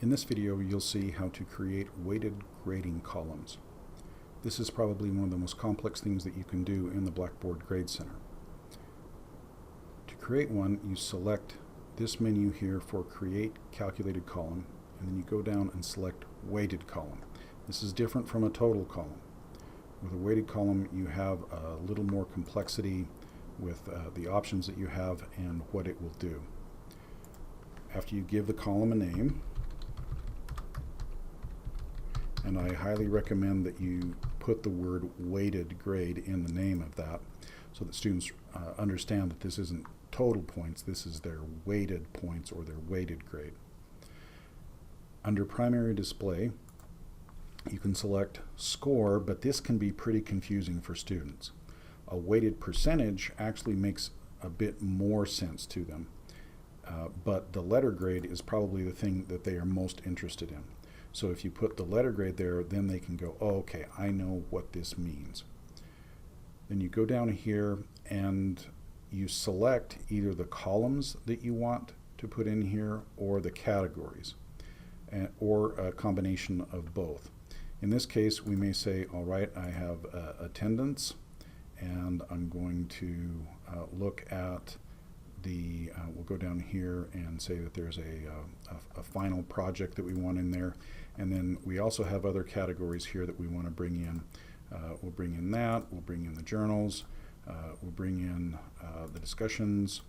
In this video, you'll see how to create weighted grading columns. This is probably one of the most complex things that you can do in the Blackboard Grade Center. To create one, you select this menu here for Create Calculated Column, and then you go down and select Weighted Column. This is different from a total column. With a weighted column, you have a little more complexity with the options that you have and what it will do. After you give the column a name, and I highly recommend that you put the word weighted grade in the name of that so that students understand that this isn't total points, this is their weighted points or their weighted grade. Under primary display, you can select score, but this can be pretty confusing for students. A weighted percentage actually makes a bit more sense to them, but the letter grade is probably the thing that they are most interested in. So if you put the letter grade there, then they can go, oh, okay, I know what this means. Then you go down here and you select either the columns that you want to put in here or the categories, or a combination of both. In this case, we may say, all right, I have attendance, and I'm going to look at the, we'll go down here and say that there's a final project that we want in there. And then we also have other categories here that we want to bring in. We'll bring in that, we'll bring in the journals, we'll bring in the discussions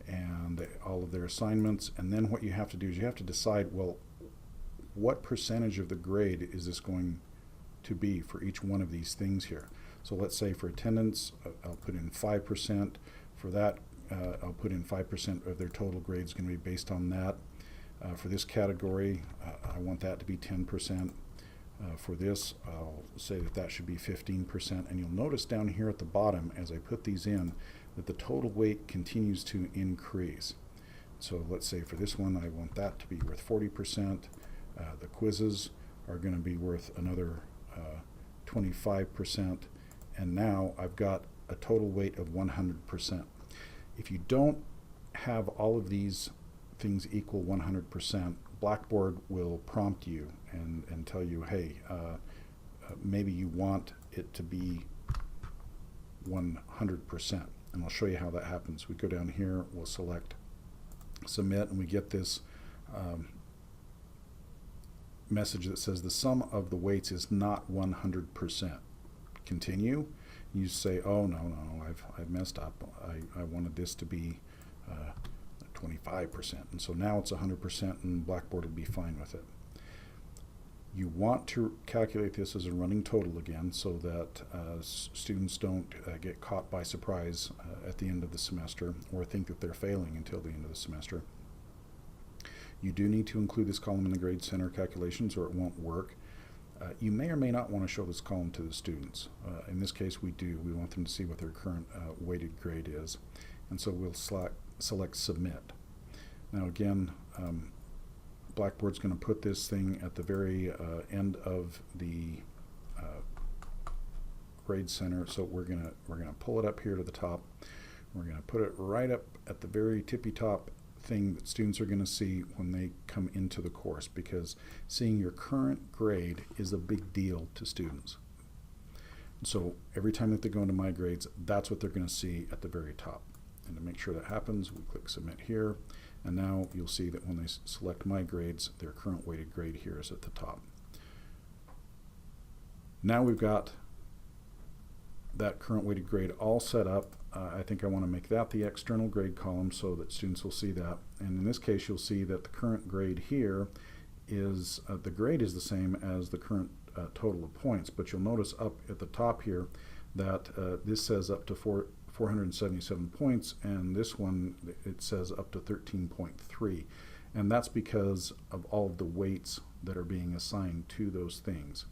and all of their assignments. And then what you have to do is you have to decide, well, what percentage of the grade is this going to be for each one of these things here? So let's say for attendance, I'll put in 5%. For that, I'll put in 5% of their total grade is going to be based on that. For this category, I want that to be 10%. For this, I'll say that that should be 15%. And you'll notice down here at the bottom, as I put these in, that the total weight continues to increase. So let's say for this one, I want that to be worth 40%. The quizzes are going to be worth another 25%. And now I've got a total weight of 100%. If you don't have all of these things equal 100%, Blackboard will prompt you and tell you, hey, maybe you want it to be 100%. And I'll show you how that happens. We go down here, we'll select Submit, and we get this message that says the sum of the weights is not 100%. Continue. You say, oh, no, I've messed up. I wanted this to be 25%. And so now it's 100%, and Blackboard will be fine with it. You want to calculate this as a running total again so that students don't get caught by surprise at the end of the semester or think that they're failing until the end of the semester. You do need to include this column in the Grade Center calculations or it won't work. You may or may not want to show this column to the students. In this case, we do. We want them to see what their current weighted grade is. And so we'll select Submit. Now again, Blackboard's going to put this thing at the very end of the Grade Center. So we're gonna pull it up here to the top. We're going to put it right up at the very tippy top thing that students are going to see when they come into the course, because seeing your current grade is a big deal to students. So every time that they go into My Grades, that's what they're going to see at the very top. And to make sure that happens, we click Submit here, and now you'll see that when they select My Grades, their current weighted grade here is at the top. Now we've got that current weighted grade all set up. I think I want to make that the external grade column so that students will see that. And in this case, you'll see that the current grade here is, the grade is the same as the current total of points, but you'll notice up at the top here that this says up to 477 points, and this one, it says up to 13.3. And that's because of all of the weights that are being assigned to those things.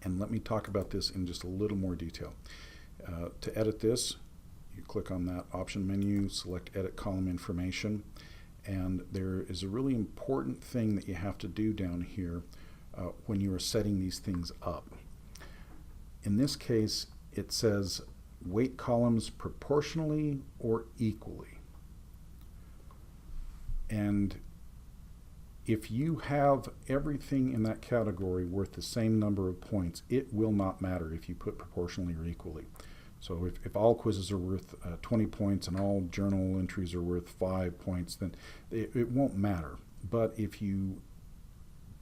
And let me talk about this in just a little more detail. To edit this, you click on that option menu, select Edit Column Information, and there is a really important thing that you have to do down here when you are setting these things up. In this case, it says weight columns proportionally or equally. And If you have everything in that category worth the same number of points, it will not matter if you put proportionally or equally. So if all quizzes are worth 20 points and all journal entries are worth 5 points, then it won't matter. But if you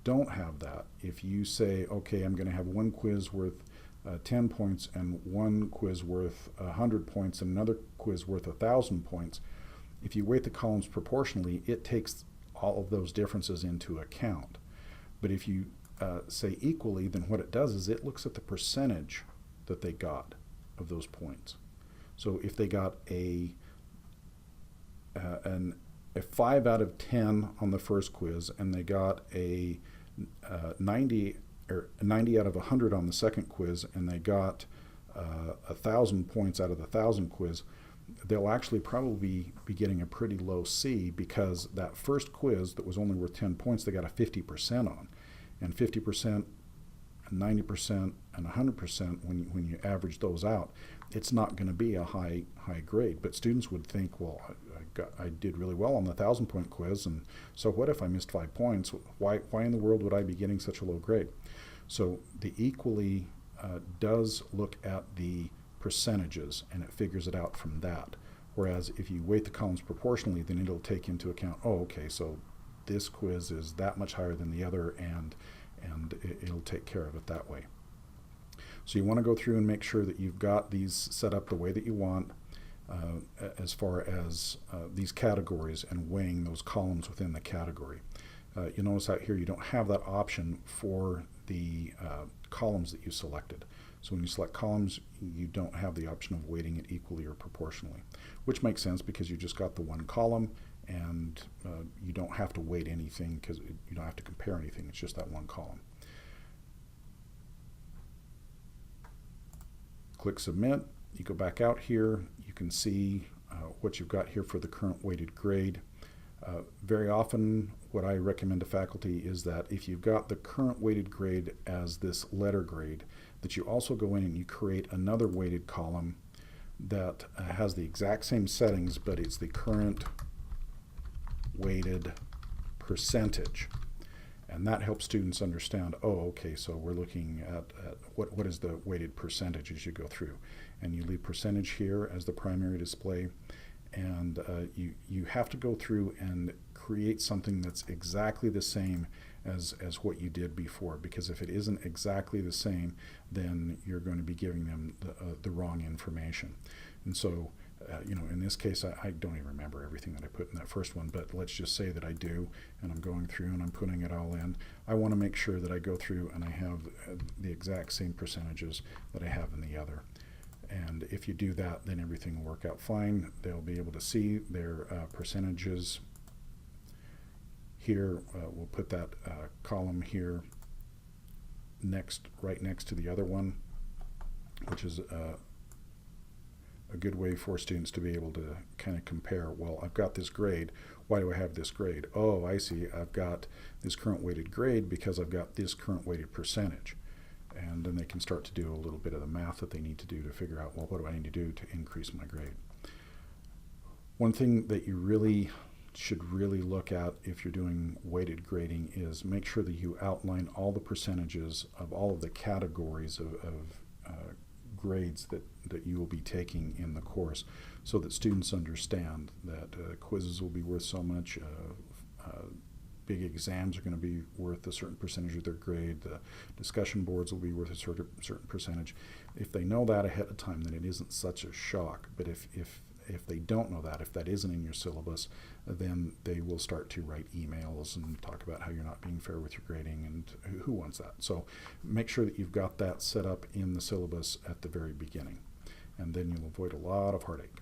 don't have that, if you say, okay, I'm going to have one quiz worth 10 points and one quiz worth 100 points and another quiz worth 1,000 points, if you weight the columns proportionally, it takes all of those differences into account. But if you say equally, then what it does is it looks at the percentage that they got of those points. So if they got a 5 out of 10 on the first quiz and they got a 90 out of 100 on the second quiz and they got 1,000 points out of the 1,000 quiz, they'll actually probably be getting a pretty low C, because that first quiz that was only worth 10 points, they got a 50% on. And 50%, 90%, and 100%, when you average those out, it's not going to be a high grade. But students would think, well, I did really well on the 1,000-point quiz, and so what if I missed 5 points? Why in the world would I be getting such a low grade? So the equally does look at the percentages, and it figures it out from that. Whereas if you weight the columns proportionally, then it'll take into account, oh, okay, so this quiz is that much higher than the other, and it'll take care of it that way. So you want to go through and make sure that you've got these set up the way that you want, as far as these categories and weighing those columns within the category. You'll notice out here you don't have that option for the columns that you selected. So when you select columns, you don't have the option of weighting it equally or proportionally, which makes sense because you just got the one column, and you don't have to weight anything because you don't have to compare anything. It's just that one column. Click Submit. You go back out here. You can see what you've got here for the current weighted grade. Very often what I recommend to faculty is that if you've got the current weighted grade as this letter grade, that you also go in and you create another weighted column that has the exact same settings, but it's the current weighted percentage. And that helps students understand, oh, okay, so we're looking at what is the weighted percentage as you go through. And you leave percentage here as the primary display. And you have to go through and create something that's exactly the same as what you did before, because if it isn't exactly the same, then you're going to be giving them the wrong information. And so, in this case, I don't even remember everything that I put in that first one, but let's just say that I do, and I'm going through and I'm putting it all in. I want to make sure that I go through and I have the exact same percentages that I have in the other. And if you do that, then everything will work out fine. They'll be able to see their percentages here. We'll put that column here right next to the other one, which is a good way for students to be able to kind of compare. Well, I've got this grade. Why do I have this grade? Oh, I see. I've got this current weighted grade because I've got this current weighted percentage. And then they can start to do a little bit of the math that they need to do to figure out, well, what do I need to do to increase my grade? One thing that you should really look at if you're doing weighted grading is make sure that you outline all the percentages of all of the categories of grades that you will be taking in the course, so that students understand that quizzes will be worth so much, big exams are going to be worth a certain percentage of their grade, the discussion boards will be worth a certain percentage. If they know that ahead of time, then it isn't such a shock. But if they don't know that, if that isn't in your syllabus, then they will start to write emails and talk about how you're not being fair with your grading, and who wants that? So make sure that you've got that set up in the syllabus at the very beginning, and then you'll avoid a lot of heartache.